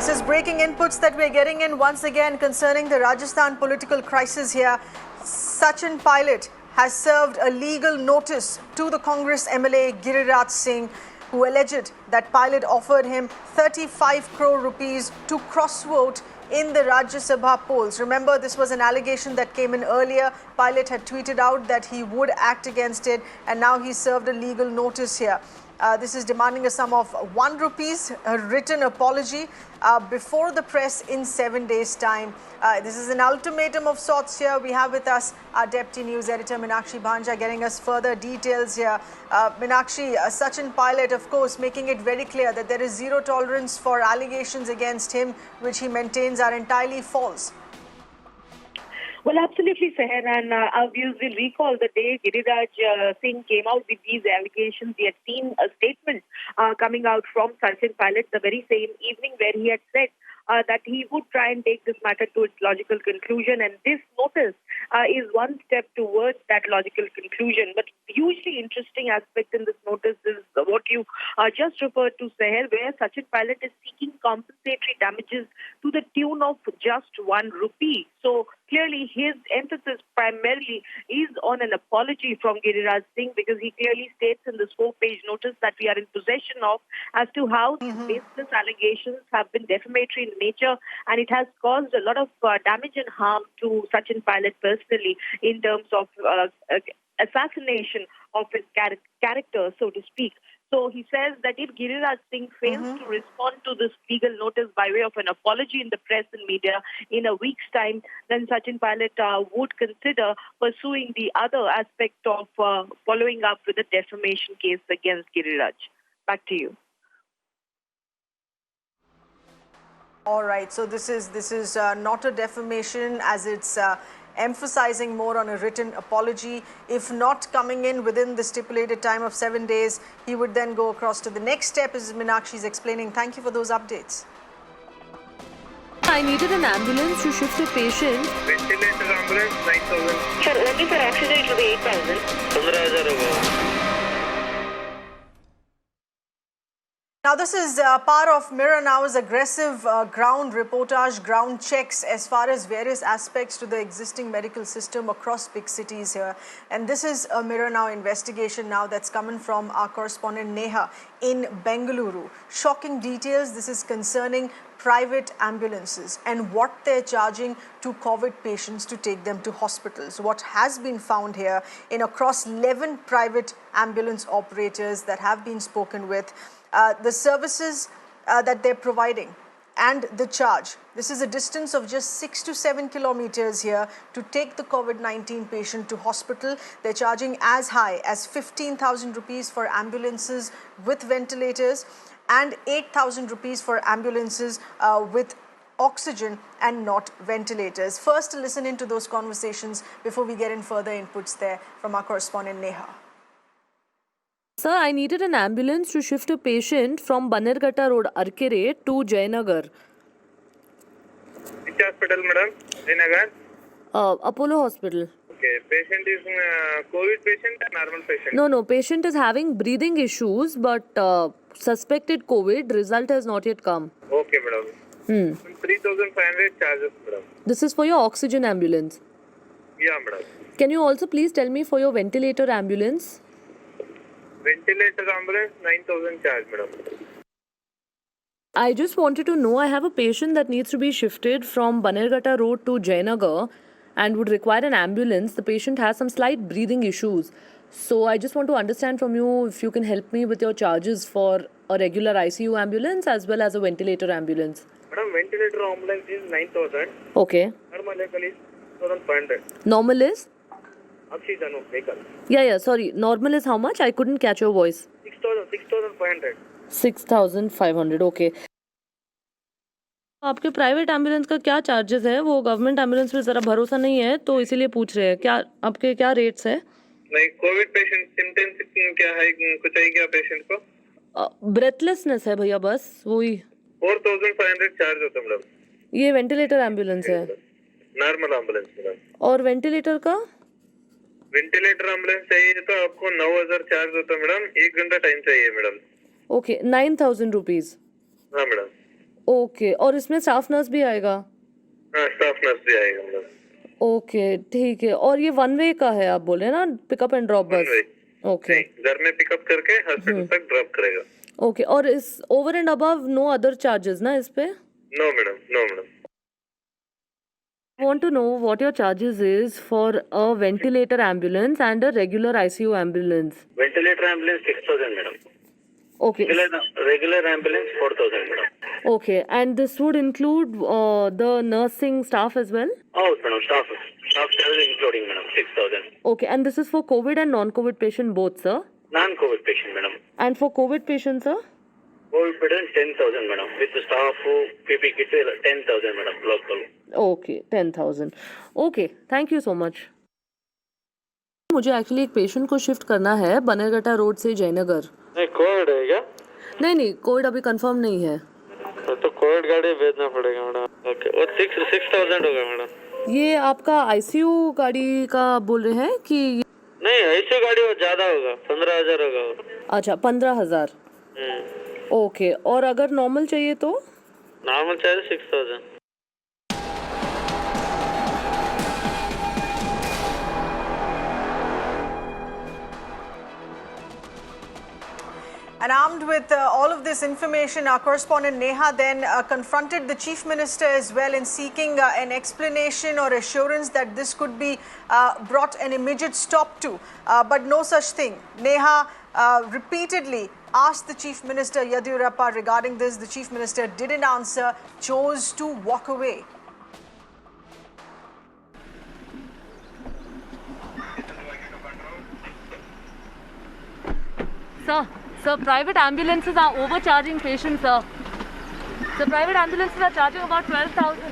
This is breaking inputs that we're getting in once again concerning the Rajasthan political crisis here. Sachin Pilot has served a legal notice to the Congress MLA Girrah Singh, who alleged that Pilot offered him 35 crore rupees to cross-vote in the Rajya Sabha polls. Remember, this was an allegation that came in earlier. Pilot had tweeted out that he would act against it, and now he served a legal notice here. This is demanding a sum of 1 rupees, a written apology before the press in 7 days' time. This is an ultimatum of sorts here. We have with us our Deputy News Editor, Meenakshi Bhanja, getting us further details here. Meenakshi, Sachin Pilot, of course, making it very clear that there is zero tolerance for allegations against him, which he maintains are entirely false. Well, absolutely, Seher, and our viewers will recall the day Girrah Singh came out with these allegations. We had seen a statement coming out from Sachin Pilot the very same evening where he had said that he would try and take this matter to its logical conclusion, and this notice is one step towards that logical conclusion. But the hugely interesting aspect in this notice is what you just referred to, Seher, where Sachin Pilot is seeking compensatory damages to the tune of just 1 rupee. So clearly his emphasis primarily is on an apology from Girrah Singh, because he clearly states in this 4-page notice that we are in possession of as to how these baseless allegations have been defamatory in nature, and it has caused a lot of damage and harm to Sachin Pilot personally in terms of assassination of his character, so to speak. So he says that if Girrah Singh fails to respond to this legal notice by way of an apology in the press and media in a week's time, then Sachin Pilot would consider pursuing the other aspect of following up with a defamation case against Girrah. Back to you. All right. So this is not a defamation, as it's emphasizing more on a written apology. If not coming in within the stipulated time of 7 days, he would then go across to the next step, as Meenakshi is explaining. Thank you for those updates. I needed an ambulance to shift a patient. Ventilator ambulance 9,000. Sir, only for oxygen it will be 8,000. 15,000 Now, this is part of Mirror Now's aggressive ground reportage, ground checks as far as various aspects to the existing medical system across big cities here. And this is a Mirror Now investigation now that's coming from our correspondent Neha in Bengaluru. Shocking details. This is concerning private ambulances and what they're charging to COVID patients to take them to hospitals. What has been found here in across 11 private ambulance operators that have been spoken with, the services that they're providing and the charge. This is a distance of just 6 to 7 kilometers here to take the COVID-19 patient to hospital. They're charging as high as 15,000 rupees for ambulances with ventilators and 8,000 rupees for ambulances with oxygen and not ventilators. First, to listen into those conversations before we get in further inputs there from our correspondent Neha. Sir, I needed an ambulance to shift a patient from Banerghatta Road, Arkere to Jayanagar. Which hospital, madam? Jayanagar? Apollo Hospital. Okay. Patient is COVID patient or normal patient? No. Patient is having breathing issues, but suspected COVID. Result has not yet come. Okay, madam. 3,500 charges, madam. This is for your oxygen ambulance. Yeah, madam. Can you also please tell me for your ventilator ambulance? Ventilator ambulance 9,000 charge, madam. I just wanted to know, I have a patient that needs to be shifted from Banerghatta Road to Jayanagar and would require an ambulance. The patient has some slight breathing issues. So I just want to understand from you if you can help me with your charges for a regular ICU ambulance as well as a ventilator ambulance. Madam, ventilator ambulance is 9,000. Okay. Normal vehicle is 1,500. Normal is? Oxygen vehicle. Yeah, sorry. Normal is how much? I couldn't catch your voice. 6,500. 6,500, okay. आपके private ambulance का क्या charges है? वो government ambulance पे ज़रा भरोसा नहीं है तो इसीलिए पूछ रहे हैं. क्या आपके क्या रेट्स है? नहीं, कोविड पेशेंट सिम्टम्स क्या है, कुछ है क्या पेशेंट को? ब्रेथलेसनेस है भैया, बस वही. 4,500 चार्ज होता है मैडम. ये वेंटिलेटर एम्बुलेंस है. Normal ambulance madam. और वेंटिलेटर का? वेंटिलेटर एम्बुलेंस चाहिए तो आपको 9,000 चार्ज होता है मैडम. 1 घंटा टाइम चाहिए मैडम. Okay, 9,000 rupees. हाँ मैडम. ओके, और इसमें स्टाफ नर्स भी आएगा? हाँ, स्टाफ नर्स भी आएगा मतलब। ओके, ठीक है। और ये वन वे का है आप बोल रहे हैं ना, पिकअप एंड ड्रॉप वन बस? वे। ओके नहीं, घर में पिकअप करके हॉस्पिटल तक ड्रॉप करेगा। ओके, और इस over and above no other charges ना इस पे? No madam, no madam. I want to know what your charges is for a ventilator ambulance and a regular ICU ambulance. Ventilator ambulance 6,000, madam. Okay. Regular ambulance 4,000, madam. Okay, and this would include the nursing staff as well? Oh, madam, staff charges including, madam, 6,000. Okay, and this is for COVID and non-COVID patient both, sir? Non-COVID patient, madam. And for COVID patients, sir? COVID patient 10,000, madam. With the staff, PP kit 10,000, madam, local. Okay, 10,000. Okay, thank you so much. मुझे actually एक patient को shift करना है Bannerghatta road से जयनगर। नहीं, Covid है क्या? नहीं, कोविड अभी कंफर्म नहीं है। तो कोविड गाड़ी भेजना पड़ेगा मैडम। ओके, वो 6,000 होगा मैडम। ये आपका आईसीयू गाड़ी का बोल रहे हैं कि? नहीं, ऐसी गाड़ी वो ज्यादा होगा, 15,000 होगा वो। अच्छा, 15,000। ओके, और अगर नॉर्मल चाहिए तो? नॉर्मल चाहिए 6,000। And armed with all of this information, our correspondent Neha then confronted the Chief Minister as well in seeking an explanation or assurance that this could be brought an immediate stop to. But no such thing. Neha repeatedly asked the Chief Minister Yadiyurappa regarding this. The Chief Minister didn't answer, chose to walk away. Sir, private ambulances are overcharging patients, sir. The private ambulances are charging about 12,000.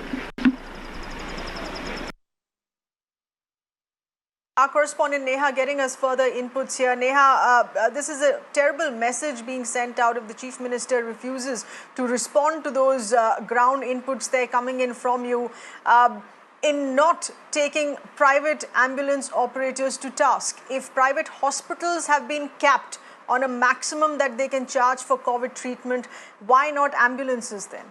Our correspondent Neha getting us further inputs here. Neha, this is a terrible message being sent out if the Chief Minister refuses to respond to those ground inputs they're coming in from you. In not taking private ambulance operators to task, if private hospitals have been capped on a maximum that they can charge for COVID treatment, why not ambulances then?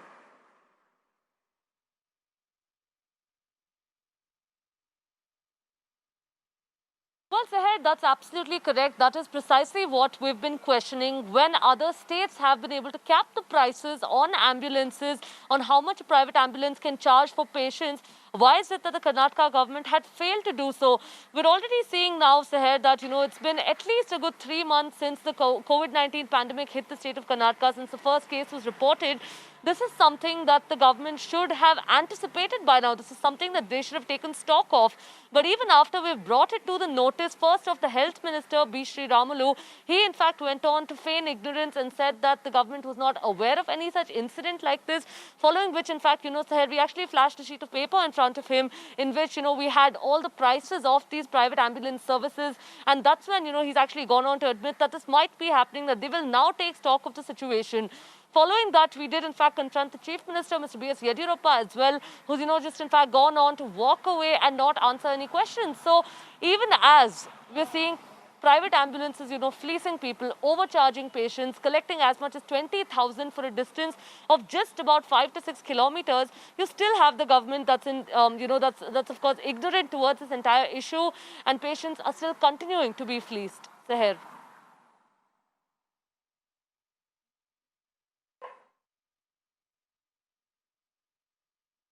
Well, Seher, that's absolutely correct. That is precisely what we've been questioning. When other states have been able to cap the prices on ambulances, on how much a private ambulance can charge for patients, why is it that the Karnataka government had failed to do so? We're already seeing now, Seher, that, it's been at least a good 3 months since the COVID-19 pandemic hit the state of Karnataka, since the first case was reported. This is something that the government should have anticipated by now. This is something that they should have taken stock of. But even after we've brought it to the notice, first of the Health Minister, B. Sri Ramalu, he in fact went on to feign ignorance and said that the government was not aware of any such incident like this, following which, in fact, Seher, we actually flashed a sheet of paper in front of him in which, we had all the prices of these private ambulance services. And that's when, he's actually gone on to admit that this might be happening, that they will now take stock of the situation. Following that, we did in fact confront the Chief Minister, Mr. B.S. Yadiyurappa as well, who's, just in fact gone on to walk away and not answer any questions. So even as we're seeing private ambulances, fleecing people, overcharging patients, collecting as much as 20,000 for a distance of just about 5 to 6 kilometers, you still have the government that's that's of course ignorant towards this entire issue, and patients are still continuing to be fleeced. Seher.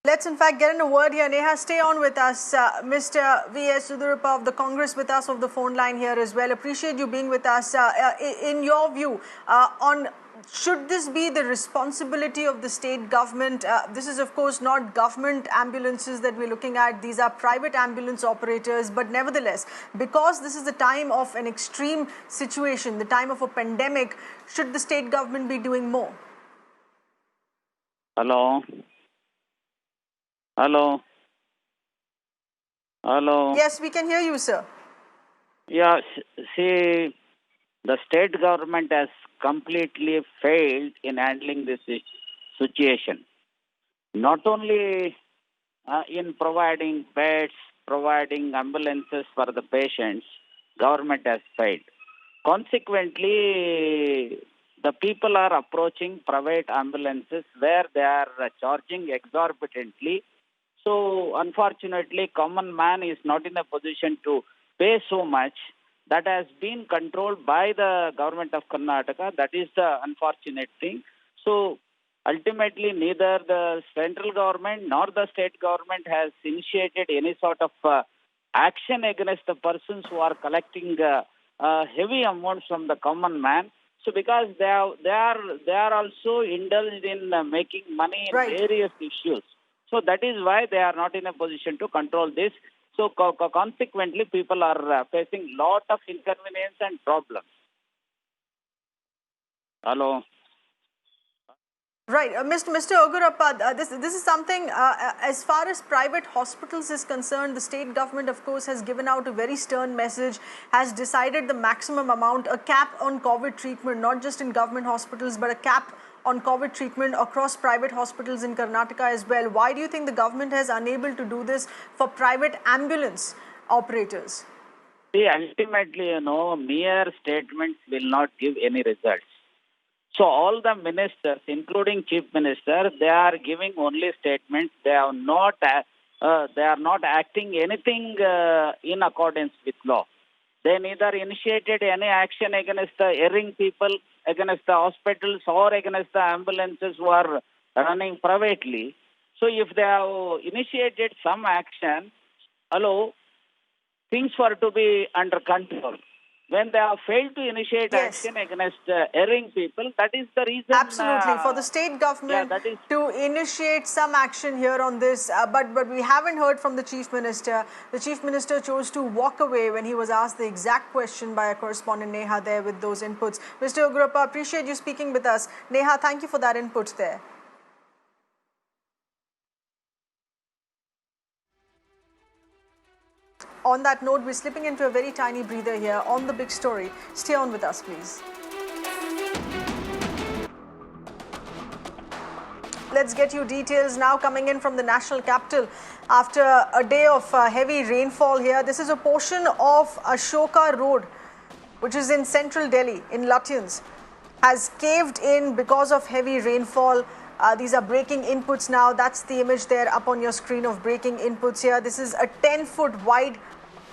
Let's in fact get in a word here. Neha, stay on with us. Mr. V.S. Yadiyurappa of the Congress with us on the phone line here as well. Appreciate you being with us. In your view, should this be the responsibility of the state government? This is, of course, not government ambulances that we're looking at. These are private ambulance operators. But nevertheless, because this is the time of an extreme situation, the time of a pandemic, should the state government be doing more? Hello? Hello? Hello? Yes, we can hear you, sir. Yeah, see, the state government has completely failed in handling this situation. Not only in providing beds, providing ambulances for the patients, government has failed. Consequently, the people are approaching private ambulances where they are charging exorbitantly. So unfortunately, common man is not in a position to pay so much. That has been controlled by the government of Karnataka. That is the unfortunate thing. So ultimately, neither the central government nor the state government has initiated any sort of action against the persons who are collecting heavy amounts from the common man. So because they are also indulged in making money in Right. various issues. So that is why they are not in a position to control this. So consequently, people are facing lot of inconvenience and problems. Hello. Right, Mr. Ogurappa, this is something, as far as private hospitals is concerned, the state government, of course, has given out a very stern message, has decided the maximum amount, a cap on COVID treatment, not just in government hospitals, but a cap on COVID treatment across private hospitals in Karnataka as well. Why do you think the government is unable to do this for private ambulance operators? See, ultimately, mere statements will not give any results. So all the ministers, including chief minister, they are giving only statements. They are not acting anything in accordance with law. They neither initiated any action against the erring people, against the hospitals, or against the ambulances who are running privately. So if they have initiated some action, things were to be under control. When they have failed to initiate action against erring people, that is the reason. Absolutely, for the state government to initiate some action here on this, but we haven't heard from the chief minister. The chief minister chose to walk away when he was asked the exact question by our correspondent Neha there with those inputs. Mr. Ogurappa, appreciate you speaking with us. Neha, thank you for that input there. On that note, we're slipping into a very tiny breather here on the big story. Stay on with us, please. Let's get you details now coming in from the national capital. After a day of heavy rainfall here, this is a portion of Ashoka Road, which is in central Delhi, in Lutyens, has caved in because of heavy rainfall. These are breaking inputs now. That's the image there up on your screen of breaking inputs here. This is a 10-foot wide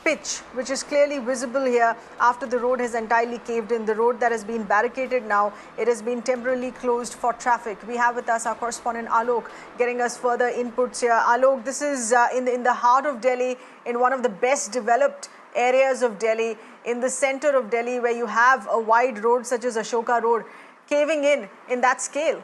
pitch, which is clearly visible here after the road has entirely caved in. The road that has been barricaded now, it has been temporarily closed for traffic. We have with us our correspondent Alok getting us further inputs here. Alok, this is in the heart of Delhi, in one of the best developed areas of Delhi, in the center of Delhi, where you have a wide road such as Ashoka Road caving in that scale.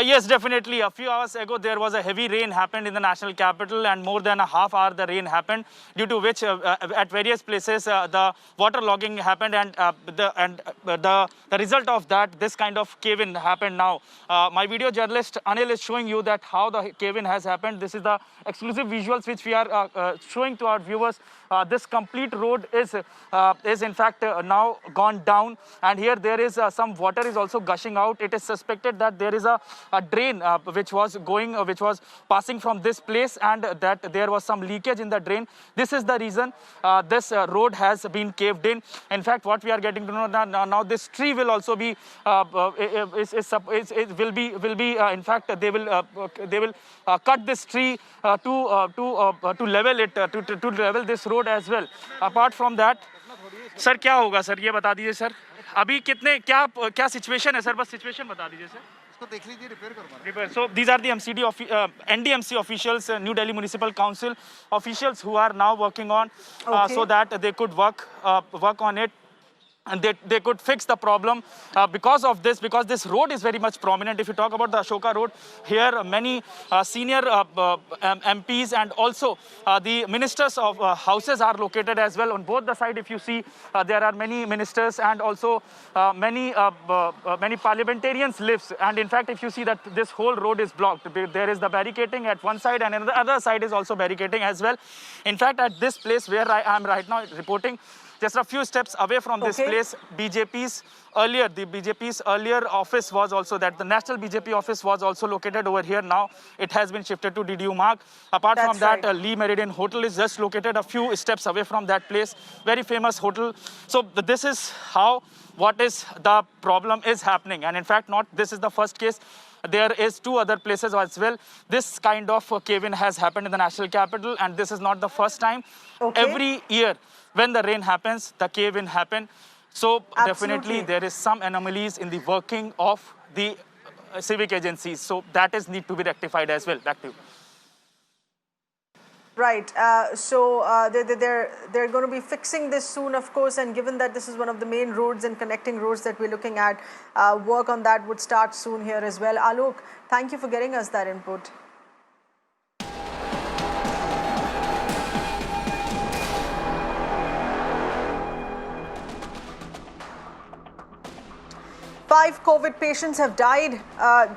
Yes, definitely. A few hours ago, there was a heavy rain happened in the national capital, and more than a half hour the rain happened, due to which at various places the water logging happened, and the result of that, this kind of cave-in happened now. My video journalist Anil is showing you that how the cave-in has happened. This is the exclusive visuals which we are showing to our viewers. This complete road is in fact now gone down, and here there is some water is also gushing out. It is suspected that there is a drain which was passing from this place, and that there was some leakage in the drain. This is the reason this road has been caved in. In fact, what we are getting to know now, this tree will also be in fact they will cut this tree to level it to level this road as well. Apart from that, sir क्या होगा sir, ये बता दीजिए sir, अभी कितने क्या situation है sir, बस सिचुएशन बता दीजिए सर. इसको देख लीजिए, रिपेयर करवा. So these are the NDMC officials, New Delhi Municipal Council officials, who are now working on so that they could work on it. And they could fix the problem because this road is very much prominent. If you talk about the Ashoka Road, here many senior MPs and also the ministers of houses are located as well. On both the side, if you see, there are many ministers and also many parliamentarians lives. And in fact, if you see that this whole road is blocked, there is the barricading at one side, and on the other side is also barricading as well. In fact, at this place where I am right now reporting, just a few steps away from this place. The BJP's earlier office was also that. The national BJP office was also located over here. Now it has been shifted to DDU Marg. Apart from that, Lee Meridian Hotel is just located a few steps away from that place. Very famous hotel. So this is how the problem is happening. And in fact, this is the first case. There is 2 other places as well. This kind of cave-in has happened in the national capital, and this is not the first time. Every year, when the rain happens, the cave-in happen. So definitely there is some anomalies in the working of the civic agencies. So that is need to be rectified as well. Back to you. Right. They're going to be fixing this soon, of course, and given that this is one of the main roads and connecting roads that we're looking at, work on that would start soon here as well. Alok, thank you for getting us that input. Five COVID patients have died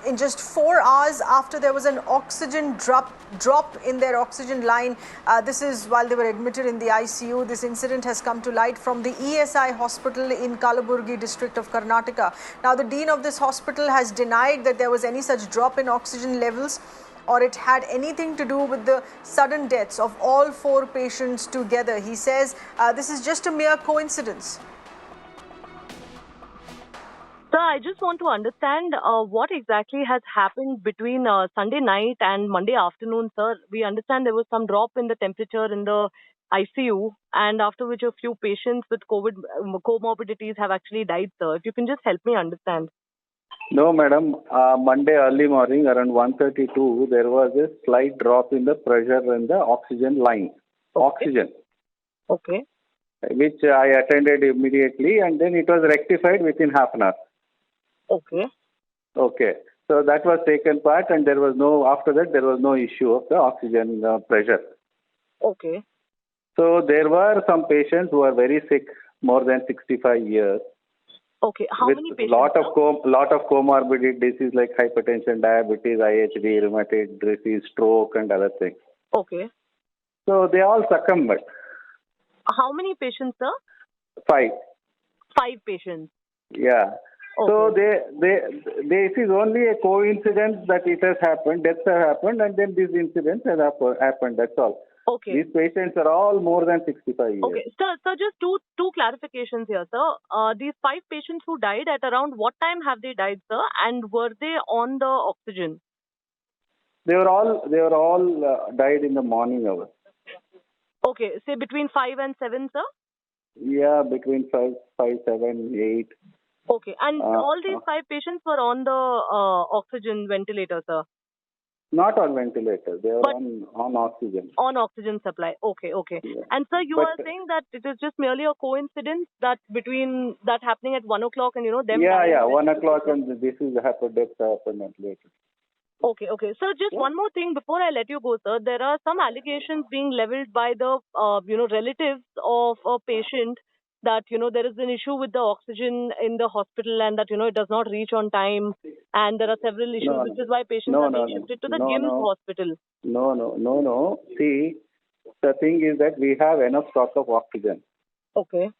in just 4 hours after there was an oxygen drop in their oxygen line. This is while they were admitted in the ICU. This incident has come to light from the ESI Hospital in Kalaburagi district of Karnataka. Now, the dean of this hospital has denied that there was any such drop in oxygen levels or it had anything to do with the sudden deaths of all 4 patients together. He says this is just a mere coincidence. Sir, I just want to understand what exactly has happened between Sunday night and Monday afternoon, sir. We understand there was some drop in the temperature in the ICU, and after which a few patients with COVID comorbidities have actually died, sir. If you can just help me understand. No, madam. Monday early morning around 1:32, there was a slight drop in the pressure in the oxygen line. Oxygen. Okay. Which I attended immediately, and then it was rectified within half an hour. Okay. Okay. So that was taken part, and there was after that, there was no issue of the oxygen pressure. Okay. So there were some patients who are very sick, more than 65 years. Okay. How many patients? Lot of comorbid disease like hypertension, diabetes, IHD, rheumatoid disease, stroke, and other things. Okay. So they all succumbed. How many patients, sir? 5. 5 patients. Yeah. Okay. So this is only a coincidence that it has happened, deaths have happened, and then these incidents have happened. That's all. Okay. These patients are all more than 65 years. Okay. Sir, just two clarifications here, sir. These 5 patients who died, at around what time have they died, sir? And were they on the oxygen? They were all died in the morning hours. Okay. Say between 5 and 7, sir? Yeah, between 5, 7, 8. Okay. And all these 5 patients were on the oxygen ventilator, sir? Not on ventilator. They were on oxygen. On oxygen supply. Okay. Yeah. And sir, you are saying that it is just merely a coincidence that between that happening at 1 o'clock and them. Yeah. 1 o'clock and this is happened. Death happened later. Okay. Sir, just one more thing before I let you go, sir. There are some allegations being leveled by the relatives of a patient that there is an issue with the oxygen in the hospital and that it does not reach on time, and there are several issues, which is why patients are being shifted to the GIMS hospital. No. See, the thing is that we have enough stock of oxygen. Okay.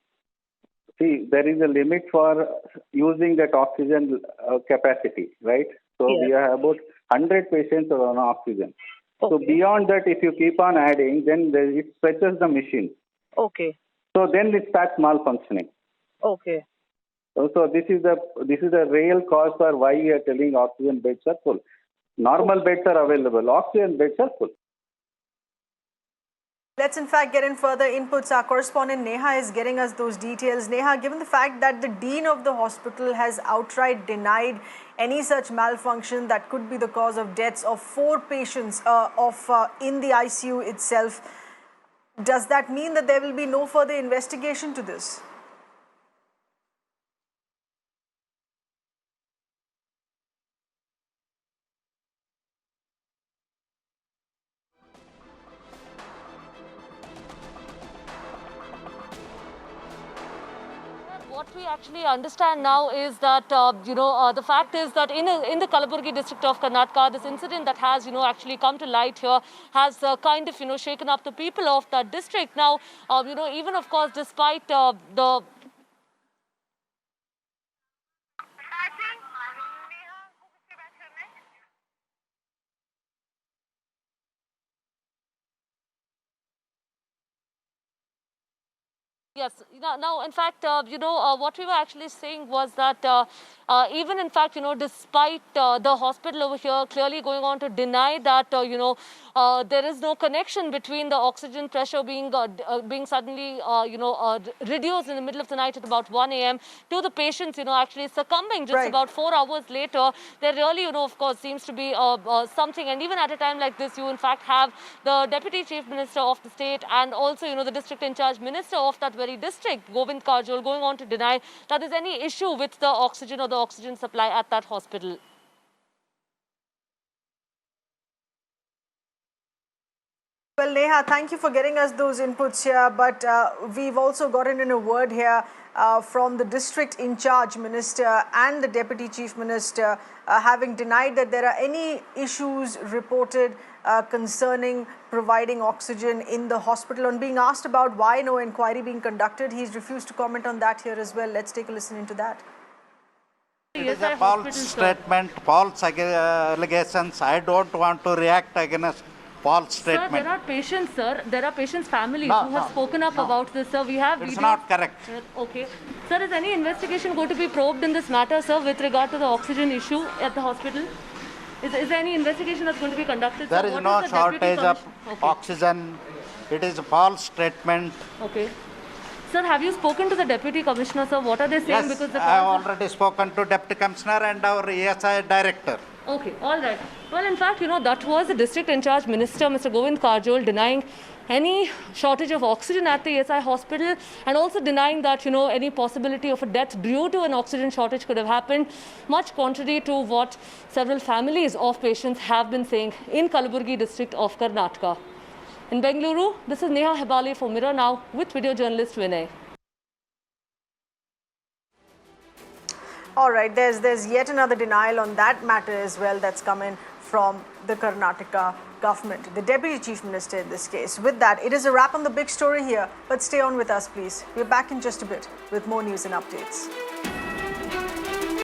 See, there is a limit for using that oxygen capacity, right? So we have about 100 patients are on oxygen. Okay. So beyond that, if you keep on adding, then it stretches the machine. Okay. So then it starts malfunctioning. Okay. So this is the real cause for why we are telling oxygen beds are full. Normal beds are available. Oxygen beds are full. Let's in fact get in further inputs. Our correspondent Neha is getting us those details. Neha, given the fact that the dean of the hospital has outright denied any such malfunction that could be the cause of deaths of 4 patients in the ICU itself, does that mean that there will be no further investigation to this? What we actually understand now is that, the fact is that in the Kalaburagi district of Karnataka, this incident that has, actually come to light here has kind of, shaken up the people of that district. Now, even of course, despite the Yes. Now, in fact, what we were actually saying was that even in fact, despite the hospital over here clearly going on to deny that, there is no connection between the oxygen pressure being suddenly, reduced in the middle of the night at about 1 a.m. to the patients, actually succumbing just about 4 hours later. There really, of course, seems to be something. And even at a time like this, you in fact have the Deputy Chief Minister of the state and also, the district in charge minister of that very district, Govind Kajol, going on to deny that there's any issue with the oxygen or the oxygen supply at that hospital. Well, Neha, thank you for getting us those inputs here. But we've also gotten in a word here from the district in charge minister and the deputy chief minister having denied that there are any issues reported concerning providing oxygen in the hospital. On being asked about why no inquiry being conducted, he's refused to comment on that here as well. Let's take a listen into that. It is a false statement, false allegations. I don't want to react against false statement. Sir, there are patients, sir. There are patients' families who have spoken up about this, sir. We have It's not correct. Okay. Sir, is any investigation going to be probed in this matter, sir, with regard to the oxygen issue at the hospital? Is there any investigation that's going to be conducted? There is no shortage of oxygen. It is a false statement. Okay. Sir, have you spoken to the Deputy Commissioner, sir? What are they saying? Yes, Because the I have already spoken to Deputy Commissioner and our ESI Director. Okay, all right. Well, in fact, that was the district in charge minister, Mr. Govind Kajol, denying any shortage of oxygen at the ESI hospital and also denying that, any possibility of a death due to an oxygen shortage could have happened, much contrary to what several families of patients have been saying in Kalaburagi district of Karnataka. In Bengaluru, this is Neha Hebali for Mirror Now with video journalist Vinay. All right, there's yet another denial on that matter as well that's come in from the Karnataka government, the Deputy Chief Minister in this case. With that, it is a wrap on the big story here, but stay on with us, please. We're back in just a bit with more news and updates.